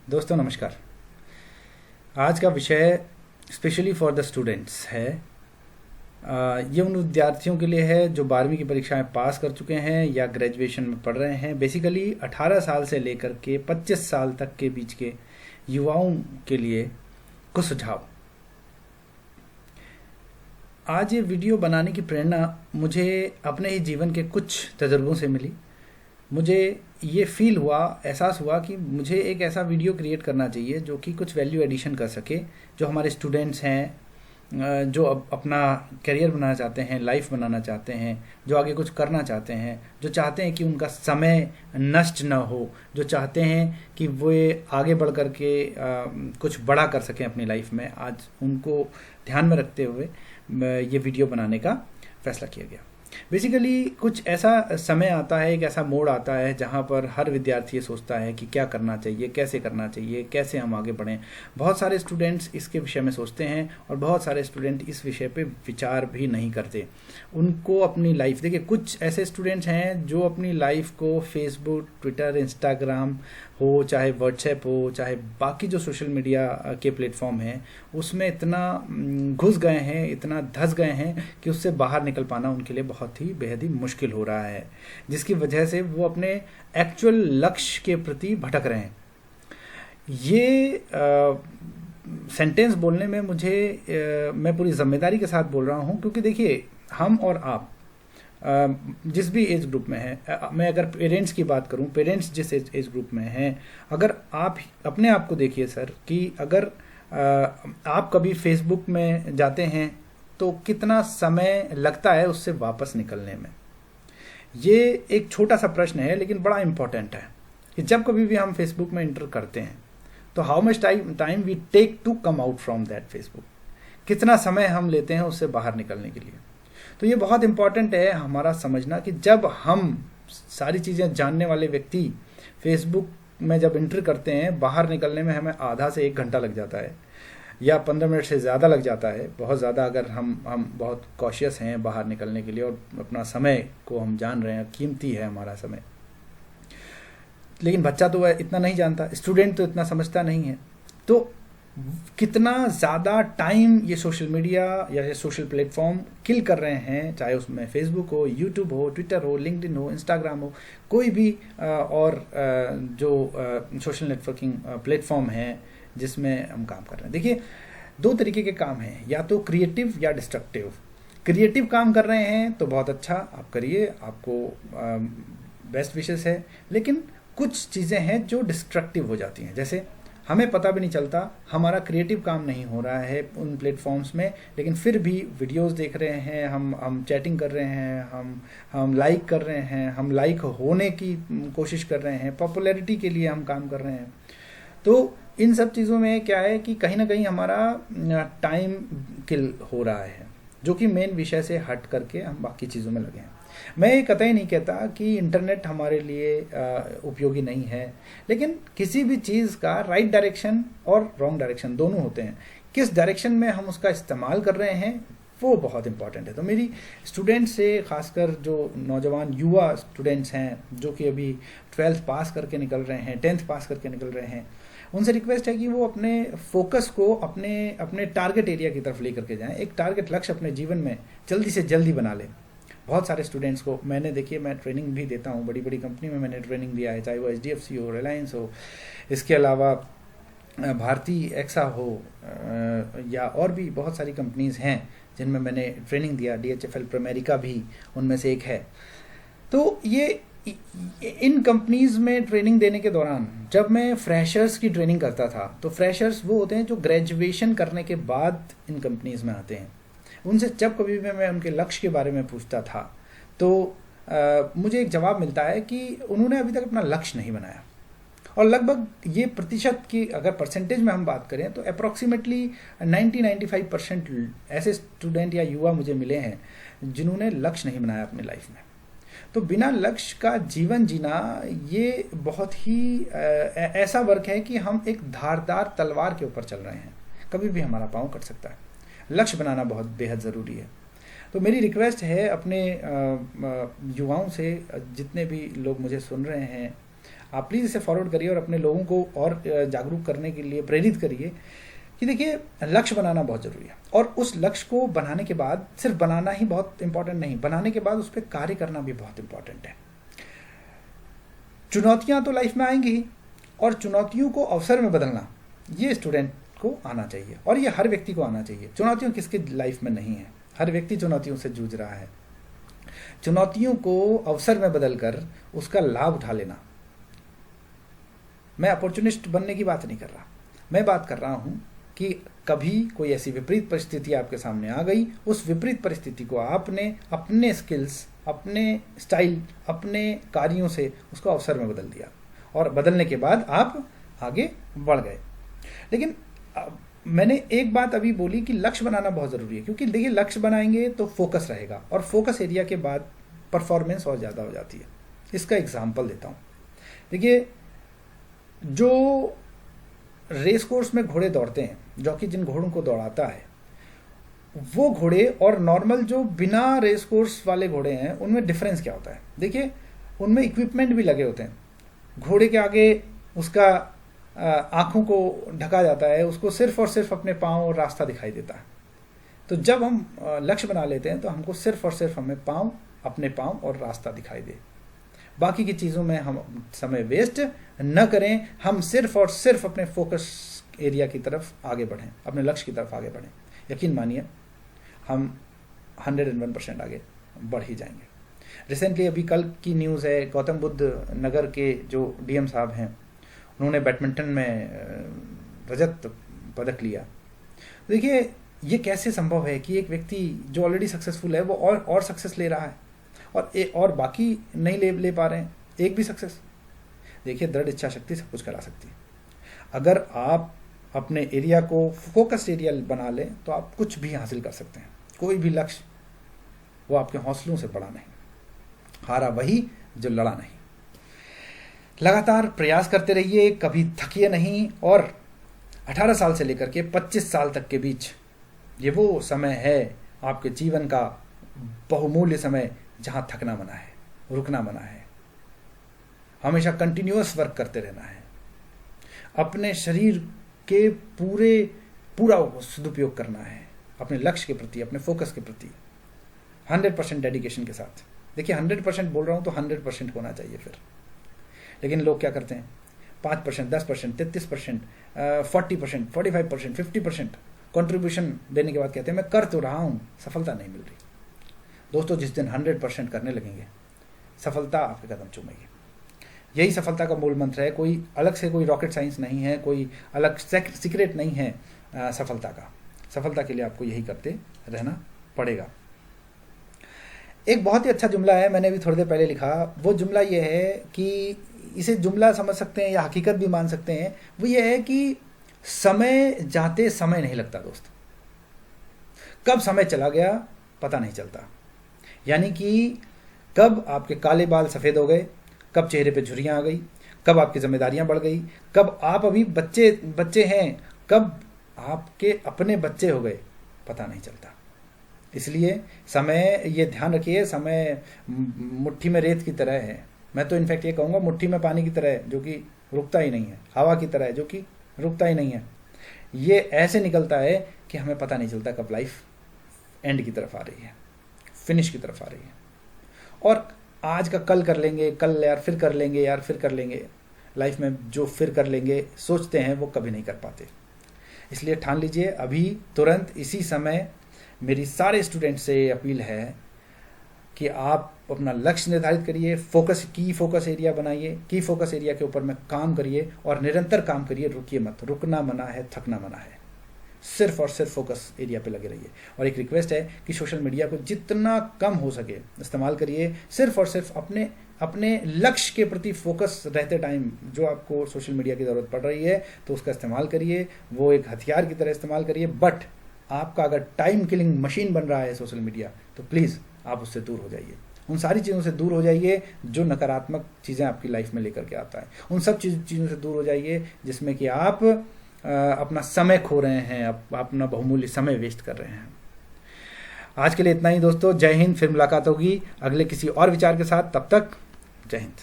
दोस्तों नमस्कार। आज का विषय स्पेशली फॉर द स्टूडेंट्स है। ये उन विद्यार्थियों के लिए है जो 12वीं की परीक्षाएं पास कर चुके हैं या ग्रेजुएशन में पढ़ रहे हैं। बेसिकली 18 साल से लेकर के 25 साल तक के बीच के युवाओं के लिए कुछ सुझाव। आज ये वीडियो बनाने की प्रेरणा मुझे अपने ही जीवन के कुछ तजुर्बों से मिली। मुझे ये फील हुआ, एहसास हुआ कि मुझे एक ऐसा वीडियो क्रिएट करना चाहिए जो कि कुछ वैल्यू एडिशन कर सके, जो हमारे स्टूडेंट्स हैं, जो अपना करियर बनाना चाहते हैं, लाइफ बनाना चाहते हैं, जो आगे कुछ करना चाहते हैं, जो चाहते हैं कि उनका समय नष्ट ना हो, जो चाहते हैं कि वो आगे बढ़ कर के कुछ बड़ा कर सकें अपनी लाइफ में। आज उनको ध्यान में रखते हुए ये वीडियो बनाने का फैसला किया गया। बेसिकली कुछ ऐसा समय आता है, एक ऐसा मोड़ आता है जहाँ पर हर विद्यार्थी ये सोचता है कि क्या करना चाहिए, कैसे करना चाहिए, कैसे हम आगे बढ़ें। बहुत सारे स्टूडेंट्स इसके विषय में सोचते हैं और बहुत सारे स्टूडेंट इस विषय पे विचार भी नहीं करते। उनको अपनी लाइफ, देखिए कुछ ऐसे स्टूडेंट्स हैं जो अपनी लाइफ को फेसबुक, ट्विटर, इंस्टाग्राम हो, चाहे व्हाट्सएप हो, चाहे बाकी जो सोशल मीडिया के प्लेटफॉर्म हैं, उसमें इतना घुस गए हैं, इतना धंस गए हैं कि उससे बाहर निकल पाना उनके लिए बहुत ही बेहद ही मुश्किल हो रहा है, जिसकी वजह से वो अपने एक्चुअल लक्ष्य के प्रति भटक रहे हैं। ये सेंटेंस बोलने में मुझे मैं पूरी जिम्मेदारी के साथ बोल रहा हूँ, क्योंकि देखिए हम और आप जिस भी एज ग्रुप में है, मैं अगर पेरेंट्स की बात करूं, पेरेंट्स जिस एज ग्रुप में हैं, अगर आप अपने आप को देखिए सर कि अगर आप कभी फेसबुक में जाते हैं तो कितना समय लगता है उससे वापस निकलने में। ये एक छोटा सा प्रश्न है लेकिन बड़ा इंपॉर्टेंट है कि जब कभी भी हम फेसबुक में इंटर करते हैं तो how much time we take to come out from that Facebook, कितना समय हम लेते हैं उससे बाहर निकलने के लिए। तो ये बहुत इंपॉर्टेंट है हमारा समझना कि जब हम सारी चीज़ें जानने वाले व्यक्ति फेसबुक में जब एंटर करते हैं, बाहर निकलने में हमें आधा से 1 घंटा लग जाता है या 15 मिनट से ज़्यादा लग जाता है, बहुत ज़्यादा। अगर हम बहुत कॉशियस हैं बाहर निकलने के लिए और अपना समय को हम जान रहे हैं, कीमती है हमारा समय। लेकिन बच्चा तो वह इतना नहीं जानता, स्टूडेंट तो इतना समझता नहीं है। तो कितना ज़्यादा टाइम ये सोशल मीडिया या ये सोशल प्लेटफॉर्म किल कर रहे हैं, चाहे उसमें फेसबुक हो, यूट्यूब हो, ट्विटर हो, लिंक्डइन हो, इंस्टाग्राम हो, कोई भी और जो सोशल नेटवर्किंग प्लेटफॉर्म है जिसमें हम काम कर रहे हैं। देखिए 2 तरीके के काम हैं, या तो क्रिएटिव या डिस्ट्रक्टिव। क्रिएटिव काम कर रहे हैं तो बहुत अच्छा, आप करिए, आपको बेस्ट विशेस है। लेकिन कुछ चीज़ें हैं जो डिस्ट्रक्टिव हो जाती हैं, जैसे हमें पता भी नहीं चलता, हमारा क्रिएटिव काम नहीं हो रहा है उन प्लेटफॉर्म्स में, लेकिन फिर भी वीडियोस देख रहे हैं, हम चैटिंग कर रहे हैं, हम लाइक कर रहे हैं, हम लाइक होने की कोशिश कर रहे हैं, पॉपुलैरिटी के लिए हम काम कर रहे हैं। तो इन सब चीज़ों में क्या है कि कहीं ना कहीं हमारा टाइम किल हो रहा है, जो कि मेन विषय से हट करके हम बाकी चीज़ों में लगे हैं। मैं ये कतई नहीं कहता कि इंटरनेट हमारे लिए उपयोगी नहीं है, लेकिन किसी भी चीज़ का राइट डायरेक्शन और रॉन्ग डायरेक्शन दोनों होते हैं। किस डायरेक्शन में हम उसका इस्तेमाल कर रहे हैं वो बहुत इंपॉर्टेंट है। तो मेरी स्टूडेंट्स से, खासकर जो नौजवान युवा स्टूडेंट्स हैं जो कि अभी 12th पास करके निकल रहे हैं, 10th पास करके निकल रहे हैं, उनसे रिक्वेस्ट है कि वो अपने फोकस को अपने टारगेट एरिया की तरफ लेकर के जाएं। एक टारगेट लक्ष्य अपने जीवन में जल्दी से जल्दी बना लें। बहुत सारे स्टूडेंट्स को मैंने, देखिए मैं ट्रेनिंग भी देता हूँ, बड़ी बड़ी कंपनी में मैंने ट्रेनिंग दिया है, चाहे वो HDFC हो, रिलायंस हो, इसके अलावा भारती एक्सा हो, या और भी बहुत सारी कंपनीज़ हैं जिनमें मैंने ट्रेनिंग दिया। DHFL प्रीमेरिका भी उनमें से एक है। तो ये इन कंपनीज़ में ट्रेनिंग देने के दौरान जब मैं फ्रेशर्स की ट्रेनिंग करता था, तो फ्रेशर्स वो होते हैं जो ग्रेजुएशन करने के बाद इन कंपनीज़ में आते हैं। उनसे जब कभी भी मैं उनके लक्ष्य के बारे में पूछता था तो मुझे एक जवाब मिलता है कि उन्होंने अभी तक अपना लक्ष्य नहीं बनाया। और लगभग ये प्रतिशत की अगर परसेंटेज में हम बात करें तो अप्रॉक्सीमेटली 90-95% ऐसे स्टूडेंट या युवा मुझे मिले हैं जिन्होंने लक्ष्य नहीं बनाया अपनी लाइफ में। तो बिना लक्ष्य का जीवन जीना ये बहुत ही ऐसा वर्क है कि हम एक धारदार तलवार के ऊपर चल रहे हैं, कभी भी हमारा पाँव कट सकता है। लक्ष्य बनाना बहुत बेहद ज़रूरी है। तो मेरी रिक्वेस्ट है अपने युवाओं से, जितने भी लोग मुझे सुन रहे हैं, आप प्लीज़ इसे फॉरवर्ड करिए और अपने लोगों को और जागरूक करने के लिए प्रेरित करिए कि देखिए लक्ष्य बनाना बहुत ज़रूरी है, और उस लक्ष्य को बनाने के बाद सिर्फ बनाना ही बहुत इंपॉर्टेंट नहीं, बनाने के बाद उस पर कार्य करना भी बहुत इंपॉर्टेंट है। चुनौतियां तो लाइफ में आएंगी ही, और चुनौतियों को अवसर में बदलना ये स्टूडेंट को आना चाहिए, और ये हर व्यक्ति को आना चाहिए। चुनौतियों किसकी लाइफ में नहीं है, हर व्यक्ति चुनौतियों से जूझ रहा है। चुनौतियों को अवसर में बदलकर उसका लाभ उठा लेना। मैं अपॉर्चुनिस्ट बनने की बात नहीं कर रहा, मैं बात कर रहा हूं कि कभी कोई ऐसी विपरीत परिस्थिति आपके सामने आ गई, उस विपरीत परिस्थिति को आपने अपने स्किल्स, अपने स्टाइल, अपने कार्यों से उसको अवसर में बदल दिया, और बदलने के बाद आप आगे बढ़ गए। लेकिन मैंने एक बात अभी बोली कि लक्ष्य बनाना बहुत ज़रूरी है, क्योंकि देखिए लक्ष्य बनाएंगे तो फोकस रहेगा, और फोकस एरिया के बाद परफॉर्मेंस और ज़्यादा हो जाती है। इसका एग्जाम्पल देता हूँ। देखिए जो रेस कोर्स में घोड़े दौड़ते हैं, जॉकी जिन घोड़ों को दौड़ाता है, वो घोड़े और नॉर्मल जो बिना रेस कोर्स वाले घोड़े हैं उनमें डिफरेंस क्या होता है? देखिए उनमें इक्विपमेंट भी लगे होते हैं। घोड़े के आगे उसका आंखों को ढका जाता है, उसको सिर्फ और सिर्फ अपने पाँव और रास्ता दिखाई देता है। तो जब हम लक्ष्य बना लेते हैं तो हमको सिर्फ और सिर्फ हमें अपने पाँव और रास्ता दिखाई दे, बाकी की चीज़ों में हम समय वेस्ट न करें, हम सिर्फ और सिर्फ अपने फोकस एरिया की तरफ आगे बढ़ें, अपने लक्ष्य की तरफ आगे बढ़ें। यकीन मानिए हम 101% आगे बढ़ ही जाएंगे। रिसेंटली अभी कल की न्यूज़ है, गौतम बुद्ध नगर के जो डीएम साहब हैं, उन्होंने बैडमिंटन में रजत पदक लिया। देखिए ये कैसे संभव है कि एक व्यक्ति जो ऑलरेडी सक्सेसफुल है वो और सक्सेस ले रहा है, और बाकी नहीं ले पा रहे हैं एक भी सक्सेस। देखिए दृढ़ इच्छा शक्ति सब कुछ करा सकती है। अगर आप अपने एरिया को फोकस्ड एरिया बना लें तो आप कुछ भी हासिल कर सकते हैं। कोई भी लक्ष्य वो आपके हौसलों से बड़ा नहीं, हारा वही जो लड़ा नहीं। लगातार प्रयास करते रहिए, कभी थकिए नहीं, और 18 साल से लेकर के 25 साल तक के बीच ये वो समय है आपके जीवन का बहुमूल्य समय जहां थकना मना है, रुकना मना है। हमेशा कंटिन्यूअस वर्क करते रहना है, अपने शरीर के पूरा सदुपयोग करना है, अपने लक्ष्य के प्रति, अपने फोकस के प्रति 100% डेडिकेशन के साथ। देखिए 100% बोल रहा हूं तो 100% होना चाहिए फिर। लेकिन लोग क्या करते हैं, 5%, 10%, 33%, 40%, 45%, 50% कंट्रीब्यूशन देने के बाद कहते हैं मैं कर तो रहा हूं, सफलता नहीं मिल रही। दोस्तों जिस दिन 100% करने लगेंगे, सफलता आपके कदम चूमेगी। यही सफलता का मूल मंत्र है। कोई अलग से कोई रॉकेट साइंस नहीं है, कोई अलग सीक्रेट नहीं है सफलता का। सफलता के लिए आपको यही करते रहना पड़ेगा। एक बहुत ही अच्छा जुमला है, मैंने अभी थोड़ी देर पहले लिखा। वो जुमला ये है कि इसे जुमला समझ सकते हैं या हकीकत भी मान सकते हैं। वो ये है कि समय जाते समय नहीं लगता दोस्त, कब समय चला गया पता नहीं चलता। यानी कि कब आपके काले बाल सफ़ेद हो गए, कब चेहरे पे झुर्रियाँ आ गई, कब आपकी जिम्मेदारियां बढ़ गई, कब आप अभी बच्चे हैं, कब आपके अपने बच्चे हो गए, पता नहीं चलता। इसलिए समय, ये ध्यान रखिए, समय मुट्ठी में रेत की तरह है। मैं तो इनफैक्ट ये कहूँगा मुट्ठी में पानी की तरह है, जो कि रुकता ही नहीं है, हवा की तरह है जो कि रुकता ही नहीं है। ये ऐसे निकलता है कि हमें पता नहीं चलता कब लाइफ एंड की तरफ आ रही है, फिनिश की तरफ आ रही है। और आज का कल कर लेंगे, कल यार फिर कर लेंगे, यार फिर कर लेंगे। लाइफ में जो फिर कर लेंगे सोचते हैं वो कभी नहीं कर पाते। इसलिए ठान लीजिए अभी तुरंत इसी समय। मेरी सारे स्टूडेंट से अपील है कि आप अपना लक्ष्य निर्धारित करिए, फोकस एरिया बनाइए, की फोकस एरिया के ऊपर में काम करिए और निरंतर काम करिए। रुकिए मत, रुकना मना है, थकना मना है। सिर्फ और सिर्फ फोकस एरिया पे लगे रहिए। और एक रिक्वेस्ट है कि सोशल मीडिया को जितना कम हो सके इस्तेमाल करिए। सिर्फ और सिर्फ अपने लक्ष्य के प्रति फोकस रहते टाइम जो आपको सोशल मीडिया की ज़रूरत पड़ रही है तो उसका इस्तेमाल करिए, वो एक हथियार की तरह इस्तेमाल करिए। बट आपका अगर टाइम किलिंग मशीन बन रहा है सोशल मीडिया तो प्लीज़ आप उससे दूर हो जाइए। उन सारी चीज़ों से दूर हो जाइए जो नकारात्मक चीज़ें आपकी लाइफ में लेकर के आता है। उन सब चीज़ों से दूर हो जाइए जिसमें कि आप अपना समय खो रहे हैं, अपना बहुमूल्य समय वेस्ट कर रहे हैं। आज के लिए इतना ही दोस्तों। जय हिंद। फिर मुलाकात होगी अगले किसी और विचार के साथ। तब तक जय हिंद।